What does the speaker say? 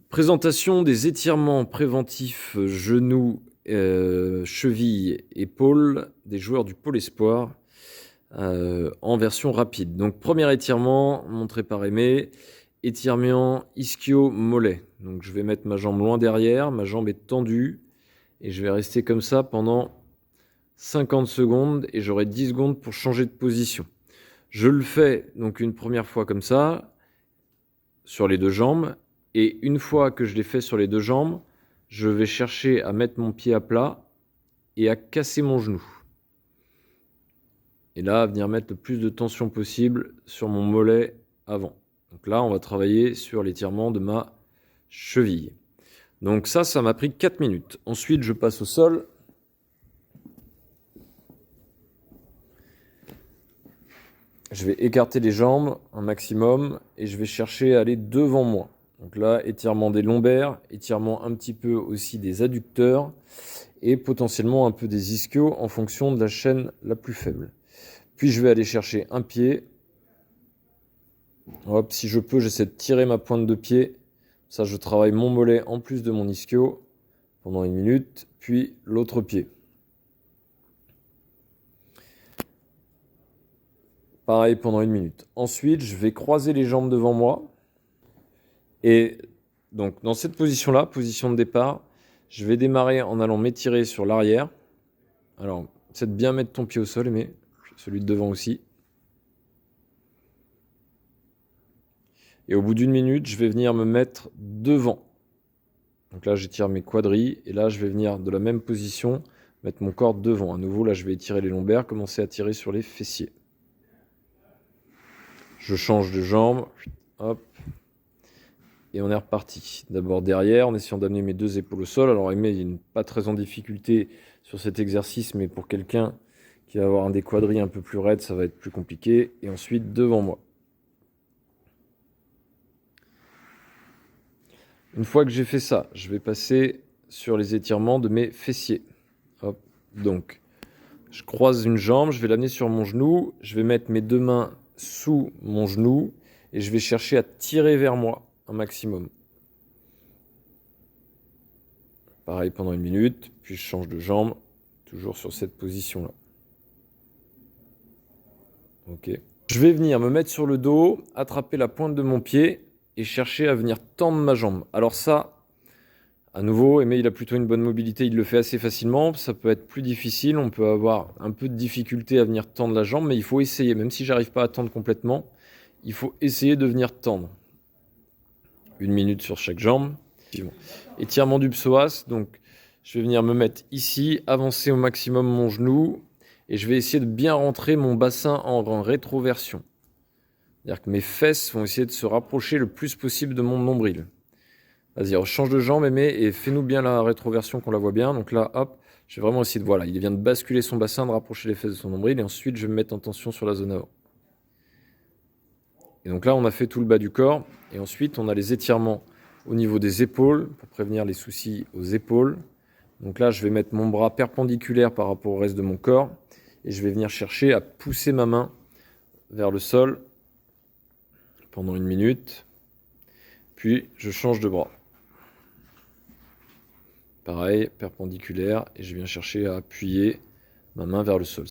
Présentation des étirements préventifs genoux, chevilles, épaules des joueurs du Pôle Espoir en version rapide. Donc premier étirement montré par Aimé, étirement ischio-mollet. Donc je vais mettre ma jambe loin derrière, ma jambe est tendue et je vais rester comme ça pendant 50 secondes et j'aurai 10 secondes pour changer de position. Je le fais donc une première fois comme ça, sur les deux jambes. Et une fois que je l'ai fait sur les deux jambes, je vais chercher à mettre mon pied à plat et à casser mon genou. Et là, à venir mettre le plus de tension possible sur mon mollet avant. Donc là, on va travailler sur l'étirement de ma cheville. Donc ça m'a pris 4 minutes. Ensuite, je passe au sol. Je vais écarter les jambes un maximum et je vais chercher à aller devant moi. Donc là, étirement des lombaires, étirement un petit peu aussi des adducteurs et potentiellement un peu des ischios en fonction de la chaîne la plus faible. Puis je vais aller chercher un pied. Hop, si je peux, j'essaie de tirer ma pointe de pied. Ça, je travaille mon mollet en plus de mon ischio pendant 1 minute, puis l'autre pied. Pareil pendant 1 minute. Ensuite, je vais croiser les jambes devant moi. Et donc, dans cette position-là, position de départ, je vais démarrer en allant m'étirer sur l'arrière. Alors, c'est de bien mettre ton pied au sol, mais celui de devant aussi. Et au bout d'1 minute, je vais venir me mettre devant. Donc là, j'étire mes quadris. Et là, je vais venir de la même position, mettre mon corps devant. À nouveau, là, je vais étirer les lombaires, commencer à tirer sur les fessiers. Je change de jambe. Hop. Et on est reparti. D'abord derrière, en essayant d'amener mes deux épaules au sol. Alors Aimé, il n'est pas très en difficulté sur cet exercice, mais pour quelqu'un qui va avoir un des quadris un peu plus raide, ça va être plus compliqué. Et ensuite, devant moi. Une fois que j'ai fait ça, je vais passer sur les étirements de mes fessiers. Hop. Donc, je croise une jambe, je vais l'amener sur mon genou. Je vais mettre mes deux mains sous mon genou et je vais chercher à tirer vers moi un maximum. Pareil pendant 1 minute, puis je change de jambe, toujours sur cette position-là. Ok. Je vais venir me mettre sur le dos, attraper la pointe de mon pied et chercher à venir tendre ma jambe. Alors ça, à nouveau, Aimé, il a plutôt une bonne mobilité, il le fait assez facilement. Ça peut être plus difficile, on peut avoir un peu de difficulté à venir tendre la jambe, mais il faut essayer. Même si j'arrive pas à tendre complètement, il faut essayer de venir tendre. 1 minute sur chaque jambe. Étirement du psoas, donc je vais venir me mettre ici, avancer au maximum mon genou, et je vais essayer de bien rentrer mon bassin en rétroversion. C'est-à-dire que mes fesses vont essayer de se rapprocher le plus possible de mon nombril. Vas-y, change de jambe, Aimé, et fais-nous bien la rétroversion, qu'on la voit bien. Donc là, hop, je vais vraiment essayer de... Voilà, il vient de basculer son bassin, de rapprocher les fesses de son nombril, et ensuite je vais me mettre en tension sur la zone avant. Et donc là, on a fait tout le bas du corps, et ensuite on a les étirements au niveau des épaules, pour prévenir les soucis aux épaules. Donc là, je vais mettre mon bras perpendiculaire par rapport au reste de mon corps, et je vais venir chercher à pousser ma main vers le sol pendant 1 minute, puis je change de bras. Pareil, perpendiculaire, et je viens chercher à appuyer ma main vers le sol.